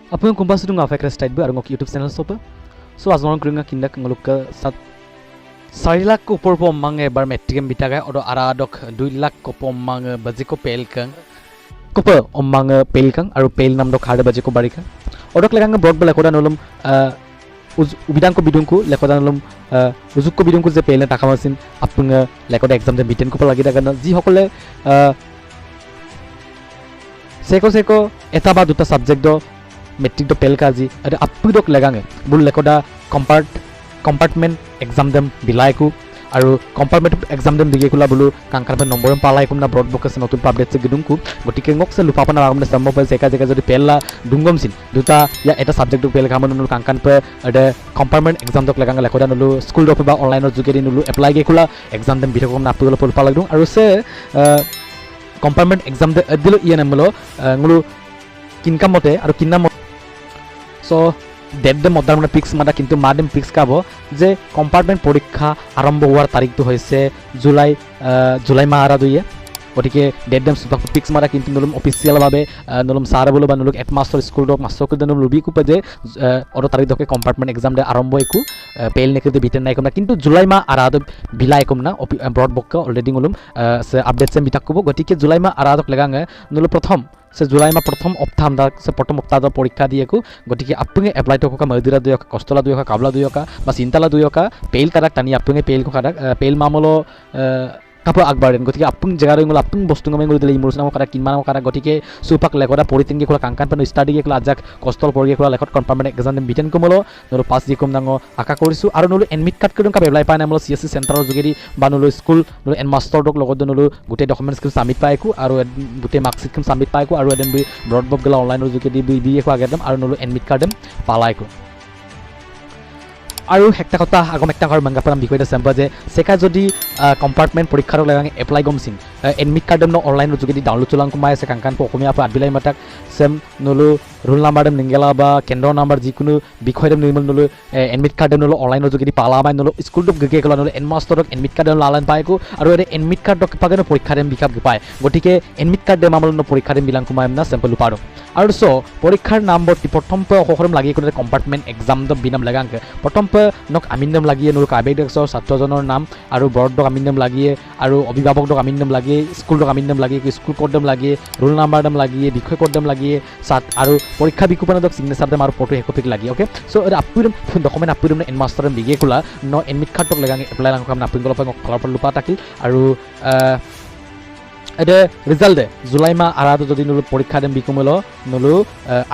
Apa yang kumpas itu ngafek restait bu, arung YouTube channel sopa. So azman keringa kinda ngeluk ke 4 lakh ko upor po mang ebar metrikem bitaga odo aradok 2 lakh ko po mang bajiko pel kang kopa omang pel kang aru pel nam dok hade bajiko barika odok lekang broad bela koda nolom ubidang ko bidungku lekoda nolom uzuk ko bidungku je pel taka masin apung lekoda exam de biten ko lagi daga ji hokole seko eta ba duta subject do metric do pel kaji ade appu dok legange bul lekoda compartment exam dem bilaiku aru compartment exam dem dige kula bulu kangkar ben nomor palai kumna broad book se notun update se gidungku gotike ngok se lupa pana ramne sambo pe seka jega jodi pella dungom sin duta ya eta subject do pel kamon nul kangkan pe ada compartment exam dok legang lekoda nulu school do ba online or jugedi nulu apply ge kula exam dem bithok kumna appu pul pala dung aru se compartment exam de adilo ienamlo ngulu kinkam mote aru kinna so डेट दे मदार মানে পিক্স মাদা কিন্তু মাদেম pix কাব যে compartment পরীক্ষা আরম্ভ হওয়ার তারিখটো হইছে জুলাই মাহ আরা দুইয়ে গটিকে ডেট দেম পিক্স মাদা কিন্তু নলম অফিসিয়াল ভাবে নলম সারা বলো বা নলক এক মাস্টার স্কুল ডক মাস্টার কো দেন লবি কো যে অটো তারিখ দকে কম্পার্টমেন্ট এক্সাম দে আরম্ভ হইকু পেল নেকে দে বিটেন নাই কমনা কিন্তু জুলাই মাহ আরা বিলাই কমনা ব্রড বক অলরেডি নলম আপডেট সেম বিতাক কব গটিকে জুলাই মাহ আরা দক লাগাঙ্গে নল প্রথম से जुलाई मा प्रथम अप्ताह से प्रथम अप्ताह परीक्षा दिए को गति आपुंगे एप्लाई तो मदिरा दुयका कस्तला दुयका काबला दुयका बा चिंताला दुयका पेल काराक तानी आपुंगे पेल को काराक पेल मामलो কাপড় আগবাড়েন গতিকে আপুং জেগার গল আপুং বস্তু গমে গল দিলে ইমোশনাল কারা কিনমান কারা গতিকে সুপাক লেকরা পরিতিনকে খোলা কাংকান পানো স্টাডি কে খোলা আজাক কষ্টল পড়ি খোলা লেখত কনফার্মেন্ট এক্সাম বিটেন কমলো নলো পাস দি কম দাঙ্গ আকা কৰিছো আৰু নলো এডমিট কাৰ্ড কৰিম কা এপ্লাই পাই নামলো সিএসসি সেন্টাৰৰ যোগেদি বা নলো স্কুল নলো এন মাস্টাৰ ডক লগত নলো গুটে ডকুমেন্টস কে সাবমিট পাইকো আৰু গুটে মাৰ্কশিট কে সাবমিট পাইকো আৰু এডম ব্ৰড বক গলা অনলাইনৰ যোগেদি বি একো আগেদম আৰু নলো এডমিট কাৰ্ড পালাইকো আৰু একটা কথা আগম একটা ঘৰ মাংগাপাৰাম বিষয়টা চেম্পা যে সেকা যদি কম্পাৰ্টমেন্ট পৰীক্ষাৰ লাগাং এপ্লাই গমসিন এডমিট কাৰ্ড ন অনলাইনৰ যোগেদি ডাউনলোড চলাং কুমাই আছে কাংকান অসমীয়া পৰা আদবিলাই মাতাক সেম নলো রোল নাম্বার দেম নিংগেলা বা কেন্দ্র নাম্বার যিকোনো বিষয় দেম নির্মল নলো এডমিট কার্ড দেম নলো অনলাইনৰ যোগেদি পালা বাই নলো স্কুল ডক গগে কলা নলো এনমাস্টাৰক এডমিট কাৰ্ড দেম লালান পাইকো আৰু এ এডমিট কার্ড ডক পাগেন পরীক্ষা দেম বিকাপ পায় গটিকে এডমিট কার্ড দেম আমল পরীক্ষা দেম বিলাং কুমাই না স্যাম্পল পাৰো আৰু সো পরীক্ষার নাম্বার প্রথম পে অখরম লাগি কোন কম্পার্টমেন্ট এক্সাম দ বিনাম লাগাং প্রথম পে নক আমিনম লাগিয়ে নলো কাবেক ছাত্ৰজনৰ নাম আৰু বৰ্ড ডক আমিনম লাগিয়ে আৰু অভিভাৱক ডক আমিনম লাগিয়ে স্কুল ডক আমিনম লাগিয়ে স্কুল কোড দেম লাগিয়ে রোল নাম্বার দেম লাগিয়ে বিষয় কোড দেম লাগিয়ে সাত আৰু পৰীক্ষা বিকুপন ডক সিগনেচাৰ দেম আৰু ফটো হেকপিক লাগিয়ে ওকে সো আপুদম ডকুমেন্ট আপুদম এন মাস্টার দেম বিগে খোলা ন এডমিট কার্ড ডক লাগাং এপ্লাই লাং কাম আপুন গলপ ফলাফল পৰা লুপা তাকি আৰু এটা রেজাল্ট দে জুলাই মাহ আরাদ যদি নলো পরীক্ষা দেম বিকুমলো নলো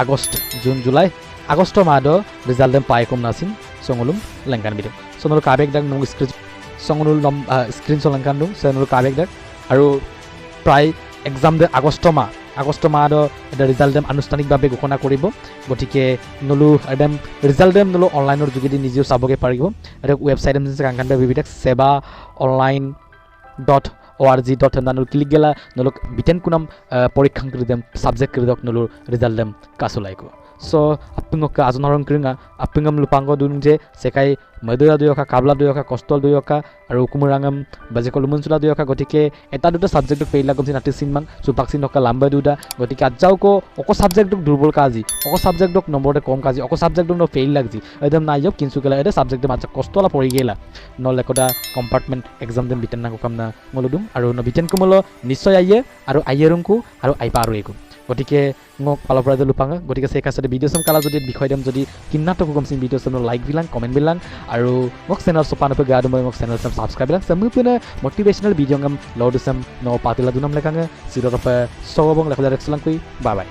আগস্ট জুন জুলাই আগস্ট মাহ রেজাল্ট দেম পাই কম নাসিন সঙ্গলুম লেংকান বিদে সনলো কাবেক দাগ নং স্ক্রিন সঙ্গনুল স্ক্রিন সলংকান দু সনলো কাবেক দাগ আৰু প্ৰায় এক্সাম দে আগস্ট মাহ এটা ৰেজাল্ট দেম আনুষ্ঠানিকভাৱে ঘোষণা কৰিব গতিকে নলো এডম ৰেজাল্ট দেম নলো অনলাইনৰ যোগেদি নিজেও চাবগে পাৰিব এটা ওয়েবসাইট দেম কাংকান বিবিটেক সেবা অনলাইন .org নলো ক্লিক গেলা নলো বিটেন কুনাম পরীক্ষা কৰি দেম সাবজেক্ট কৰি দক নলো রেজাল্ট দেম কাসুলাইকো সো আপুঙ্গক আজনরং করিঙা আপুঙ্গম লুপাঙ্গ দুন যে সেকাই মদুরা দুয়কা কাবলা দুয়কা কষ্টল দুয়কা আৰু কুমুৰাঙম বাজেকল মুনচুলা দুয়কা গতিকে এটা দুটা সাবজেক্ট পেইলা গমসিন আটিসিন মান সুপাকসিন নকা লাম্বা দুটা গতিকে আজাউকো অকো সাবজেক্ট দুর্বল কাজি অকো সাবজেক্ট নম্বরতে কম কাজি অকো সাবজেক্ট ন ফেইল লাগজি একদম নাই যক কিনসু গেলা এটা সাবজেক্ট মাঝে কষ্টলা পৰি গেলা নলেকটা কম্পাৰ্টমেন্ট এক্সাম দেম বিটেন না কামনা মলুদুম আৰু ন বিটেন কুমল নিশ্চয় আইয়ে আৰু আইয়েৰংকু আৰু আইপা আৰু একু গতিকে মোক পালৰ পৰা লুপাঙা গতিকে সেই কাছে ভিডিঅ' চাম কালা যদি বিষয় দেম যদি কিন্নাটো গমসিন ভিডিঅ' চাম লাইক বিলাং কমেন্ট বিলাং আৰু মোক চেনেল সপান পে গাদম মোক চেনেল চাম সাবস্ক্রাইব বিলাং সামু পিনে মোটিভেশনাল ভিডিঅ' গম লড চাম ন পাতিলা দুনাম লেখাঙে সিৰতৰ পে সবং লেখা ৰেক্সলাং কই বাই বাই